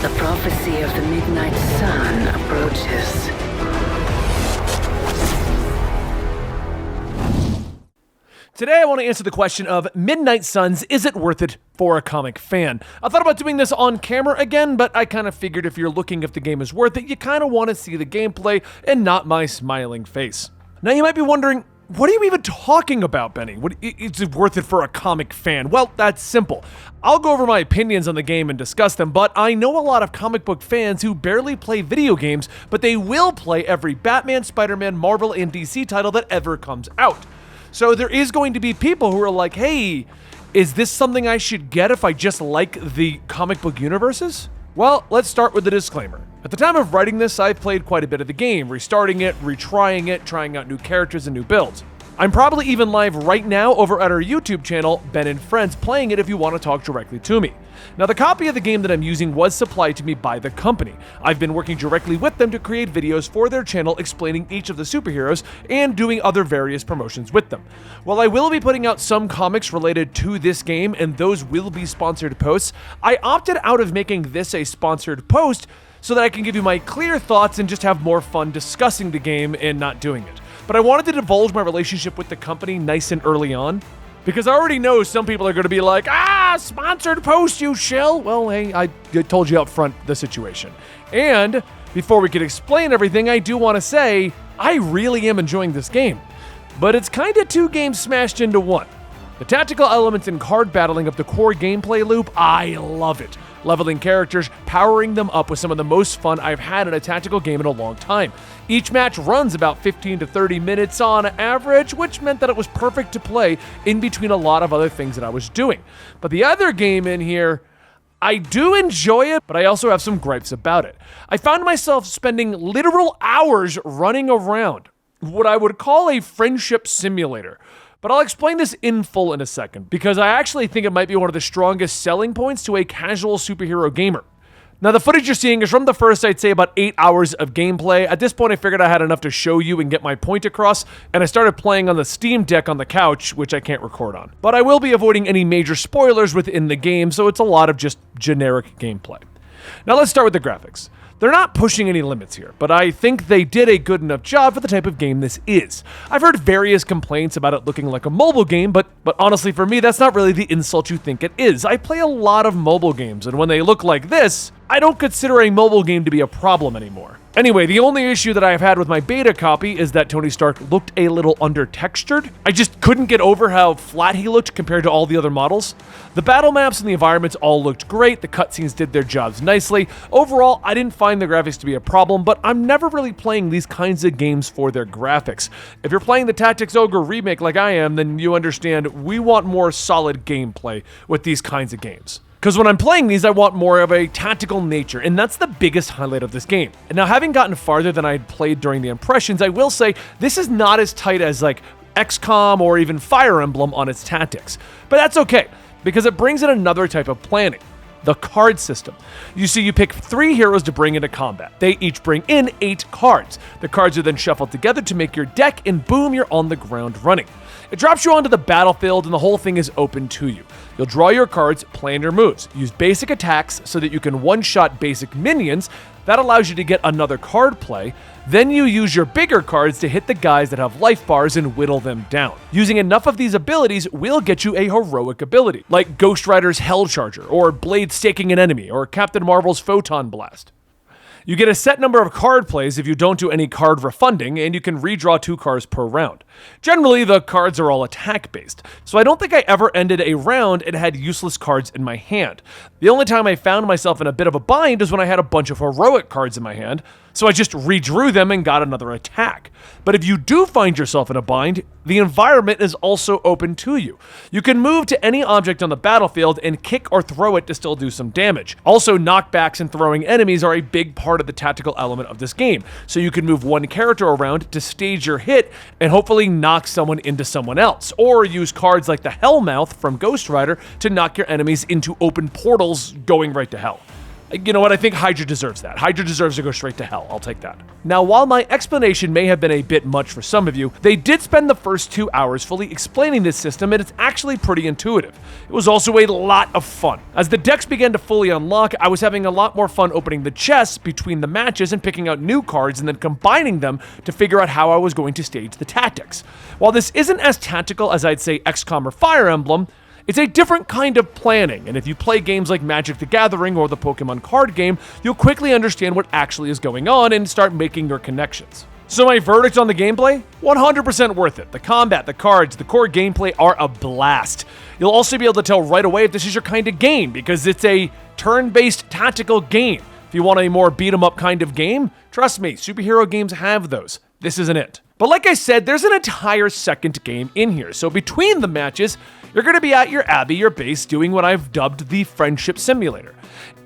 The prophecy of the midnight sun approaches. Today I want to answer the question of Midnight Suns, is it worth it for a comic fan? I thought about doing this on camera again, but I kind of figured if you're looking if the game is worth it, you kind of want to see the gameplay and not my smiling face. Now you might be wondering, what are you even talking about, Benny? Is it worth it for a comic fan? Well, that's simple. I'll go over my opinions on the game and discuss them, but I know a lot of comic book fans who barely play video games, but they will play every Batman, Spider-Man, Marvel, and DC title that ever comes out. So there is going to be people who are like, hey, is this something I should get if I just like the comic book universes? Well, let's start with the disclaimer. At the time of writing this, I've played quite a bit of the game, restarting it, retrying it, trying out new characters and new builds. I'm probably even live right now over at our YouTube channel, Ben and Friends, playing it if you want to talk directly to me. Now, the copy of the game that I'm using was supplied to me by the company. I've been working directly with them to create videos for their channel explaining each of the superheroes and doing other various promotions with them. While I will be putting out some comics related to this game, and those will be sponsored posts, I opted out of making this a sponsored post so that I can give you my clear thoughts and just have more fun discussing the game and not doing it. But I wanted to divulge my relationship with the company nice and early on, because I already know some people are going to be like, sponsored post, you shill. Well, hey, I told you up front the situation. And before we can explain everything, I do want to say, I really am enjoying this game. But it's kind of two games smashed into one. The tactical elements and card battling of the core gameplay loop, I love it. Leveling characters, powering them up with some of the most fun I've had in a tactical game in a long time. Each match runs about 15 to 30 minutes on average, which meant that it was perfect to play in between a lot of other things that I was doing. But the other game in here, I do enjoy it, but I also have some gripes about it. I found myself spending literal hours running around, what I would call a friendship simulator. But I'll explain this in full in a second, because I actually think it might be one of the strongest selling points to a casual superhero gamer. Now, the footage you're seeing is from the first, I'd say, about 8 hours of gameplay. At this point, I figured I had enough to show you and get my point across, and I started playing on the Steam Deck on the couch, which I can't record on. But I will be avoiding any major spoilers within the game, so it's a lot of just generic gameplay. Now, let's start with the graphics. They're not pushing any limits here, but I think they did a good enough job for the type of game this is. I've heard various complaints about it looking like a mobile game, but honestly for me, that's not really the insult you think it is. I play a lot of mobile games, and when they look like this, I don't consider a mobile game to be a problem anymore. Anyway, the only issue that I've had with my beta copy is that Tony Stark looked a little under-textured. I just couldn't get over how flat he looked compared to all the other models. The battle maps and the environments all looked great, the cutscenes did their jobs nicely. Overall, I didn't find the graphics to be a problem, but I'm never really playing these kinds of games for their graphics. If you're playing the Tactics Ogre remake like I am, then you understand we want more solid gameplay with these kinds of games. Because when I'm playing these, I want more of a tactical nature, and that's the biggest highlight of this game. And now, having gotten farther than I had played during the impressions, I will say this is not as tight as like XCOM or even Fire Emblem on its tactics. But that's okay, because it brings in another type of planning. The card system. You see, you pick 3 heroes to bring into combat. They each bring in 8 cards. The cards are then shuffled together to make your deck, and boom, you're on the ground running. It drops you onto the battlefield, and the whole thing is open to you. You'll draw your cards, plan your moves, use basic attacks so that you can one-shot basic minions. That allows you to get another card play. Then you use your bigger cards to hit the guys that have life bars and whittle them down. Using enough of these abilities will get you a heroic ability, like Ghost Rider's Hell Charger, or Blade staking an enemy, or Captain Marvel's Photon Blast. You get a set number of card plays if you don't do any card refunding, and you can redraw 2 cards per round. Generally, the cards are all attack-based, so I don't think I ever ended a round and had useless cards in my hand. The only time I found myself in a bit of a bind is when I had a bunch of heroic cards in my hand, so I just redrew them and got another attack. But if you do find yourself in a bind, the environment is also open to you. You can move to any object on the battlefield and kick or throw it to still do some damage. Also, knockbacks and throwing enemies are a big part of the tactical element of this game, so you can move one character around to stage your hit and hopefully knock someone into someone else, or use cards like the Hellmouth from Ghost Rider to knock your enemies into open portals going right to hell. You know what? I think Hydra deserves that. Hydra deserves to go straight to hell. I'll take that. Now, while my explanation may have been a bit much for some of you, they did spend the first 2 hours fully explaining this system, and it's actually pretty intuitive. It was also a lot of fun. As the decks began to fully unlock, I was having a lot more fun opening the chests between the matches and picking out new cards and then combining them to figure out how I was going to stage the tactics. While this isn't as tactical as I'd say XCOM or Fire Emblem, it's a different kind of planning, and if you play games like Magic the Gathering or the Pokemon card game, you'll quickly understand what actually is going on and start making your connections. So my verdict on the gameplay? 100% worth it. The combat, the cards, the core gameplay are a blast. You'll also be able to tell right away if this is your kind of game, because it's a turn-based tactical game. If you want a more beat-em-up kind of game, trust me, superhero games have those. This isn't it. But like I said, there's an entire second game in here. So between the matches, you're going to be at your Abbey, your base, doing what I've dubbed the Friendship Simulator.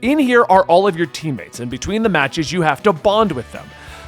In here are all of your teammates, and between the matches, you have to bond with them.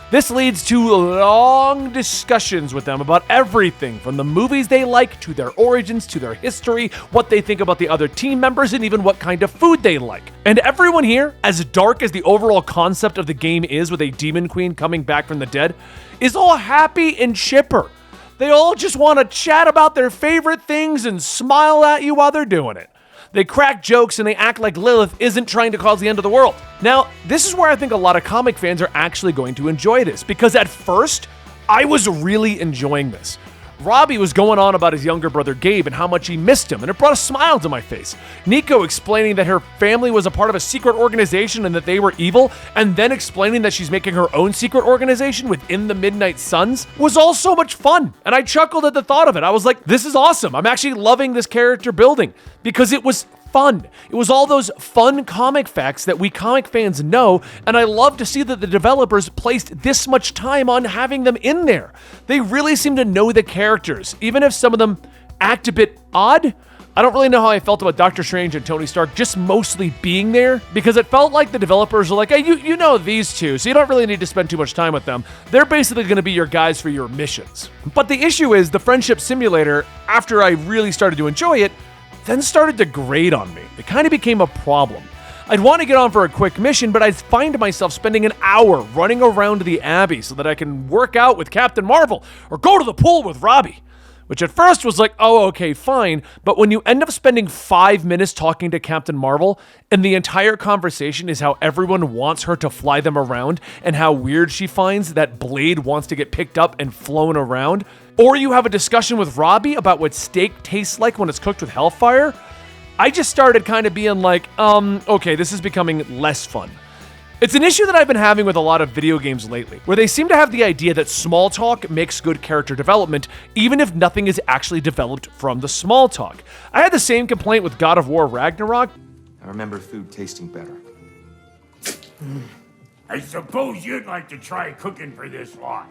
This leads to long discussions with them about everything from the movies they like, to their origins, to their history, what they think about the other team members, and even what kind of food they like. And everyone here, as dark as the overall concept of the game is with a demon queen coming back from the dead, is all happy and chipper. They all just want to chat about their favorite things and smile at you while they're doing it. They crack jokes and they act like Lilith isn't trying to cause the end of the world. Now, this is where I think a lot of comic fans are actually going to enjoy this, because at first, I was really enjoying this. Robbie was going on about his younger brother Gabe and how much he missed him, and it brought a smile to my face. Nico explaining that her family was a part of a secret organization and that they were evil, and then explaining that she's making her own secret organization within the Midnight Suns was all so much fun, and I chuckled at the thought of it. I was like, this is awesome. I'm actually loving this character building, because it was fun. It was all those fun comic facts that we comic fans know, and I love to see that the developers placed this much time on having them in there. They really seem to know the characters, even if some of them act a bit odd. I don't really know how I felt about Doctor Strange and Tony Stark just mostly being there, because it felt like the developers were like, hey, you know these two, so you don't really need to spend too much time with them. They're basically going to be your guys for your missions. But the issue is, the Friendship Simulator, after I really started to enjoy it, then started to grate on me. It kind of became a problem. I'd want to get on for a quick mission, but I'd find myself spending an hour running around the Abbey so that I can work out with Captain Marvel or go to the pool with Robbie. Which at first was like, oh, okay, fine. But when you end up spending 5 minutes talking to Captain Marvel, and the entire conversation is how everyone wants her to fly them around, and how weird she finds that Blade wants to get picked up and flown around, or you have a discussion with Robbie about what steak tastes like when it's cooked with Hellfire, I just started kind of being like, okay, this is becoming less fun. It's an issue that I've been having with a lot of video games lately, where they seem to have the idea that small talk makes good character development, even if nothing is actually developed from the small talk. I had the same complaint with God of War Ragnarok. I remember food tasting better. I suppose you'd like to try cooking for this lot.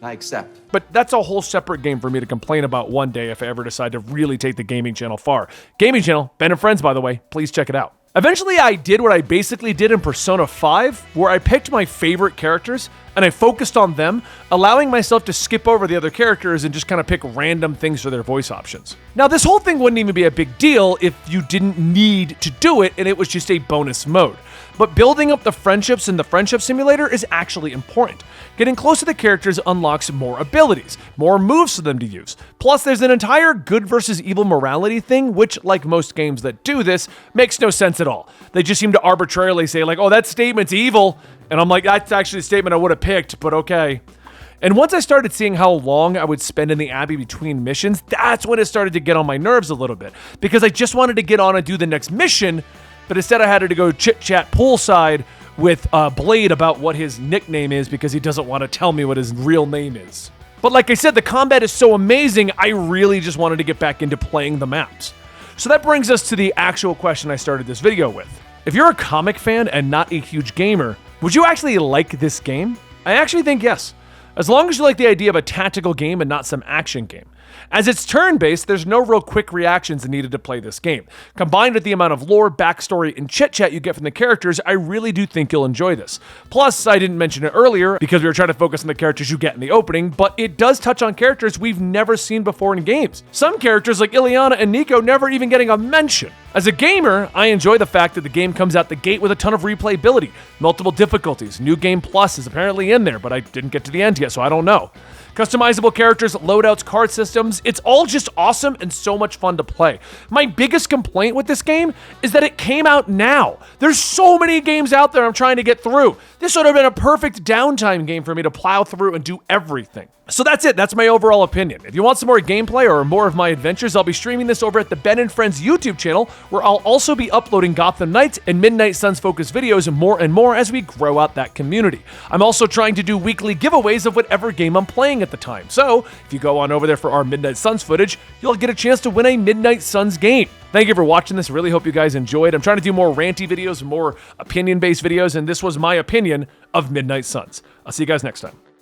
I accept. But that's a whole separate game for me to complain about one day if I ever decide to really take the gaming channel far. Gaming channel, Ben and Friends, by the way, please check it out. Eventually, I did what I basically did in Persona 5, where I picked my favorite characters and I focused on them, allowing myself to skip over the other characters and just kind of pick random things for their voice options. Now, this whole thing wouldn't even be a big deal if you didn't need to do it and it was just a bonus mode. But building up the friendships in the Friendship Simulator is actually important. Getting close to the characters unlocks more abilities, more moves for them to use. Plus, there's an entire good versus evil morality thing, which, like most games that do this, makes no sense at all. They just seem to arbitrarily say, like, oh, that statement's evil. And I'm like, that's actually a statement I would have picked, but okay. And once I started seeing how long I would spend in the Abbey between missions, that's when it started to get on my nerves a little bit. Because I just wanted to get on and do the next mission, but instead I had to go chit-chat poolside with Blade about what his nickname is because he doesn't want to tell me what his real name is. But like I said, the combat is so amazing, I really just wanted to get back into playing the maps. So that brings us to the actual question I started this video with. If you're a comic fan and not a huge gamer, would you actually like this game? I actually think yes. As long as you like the idea of a tactical game and not some action game. As it's turn-based, there's no real quick reactions needed to play this game. Combined with the amount of lore, backstory, and chit-chat you get from the characters, I really do think you'll enjoy this. Plus, I didn't mention it earlier because we were trying to focus on the characters you get in the opening, but it does touch on characters we've never seen before in games. Some characters like Ileana and Nico never even getting a mention. As a gamer, I enjoy the fact that the game comes out the gate with a ton of replayability, multiple difficulties. New Game Plus is apparently in there, but I didn't get to the end yet, so I don't know. Customizable characters, loadouts, card systems, it's all just awesome and so much fun to play. My biggest complaint with this game is that it came out now. There's so many games out there I'm trying to get through. This would have been a perfect downtime game for me to plow through and do everything. So that's it, that's my overall opinion. If you want some more gameplay or more of my adventures, I'll be streaming this over at the Ben and Friends YouTube channel, where I'll also be uploading Gotham Knights and Midnight Suns focused videos and more as we grow out that community. I'm also trying to do weekly giveaways of whatever game I'm playing at the time. So if you go on over there for our Midnight Suns footage, you'll get a chance to win a Midnight Suns game. Thank you for watching this. Really hope you guys enjoyed. I'm trying to do more ranty videos, more opinion-based videos, and this was my opinion of Midnight Suns. I'll see you guys next time.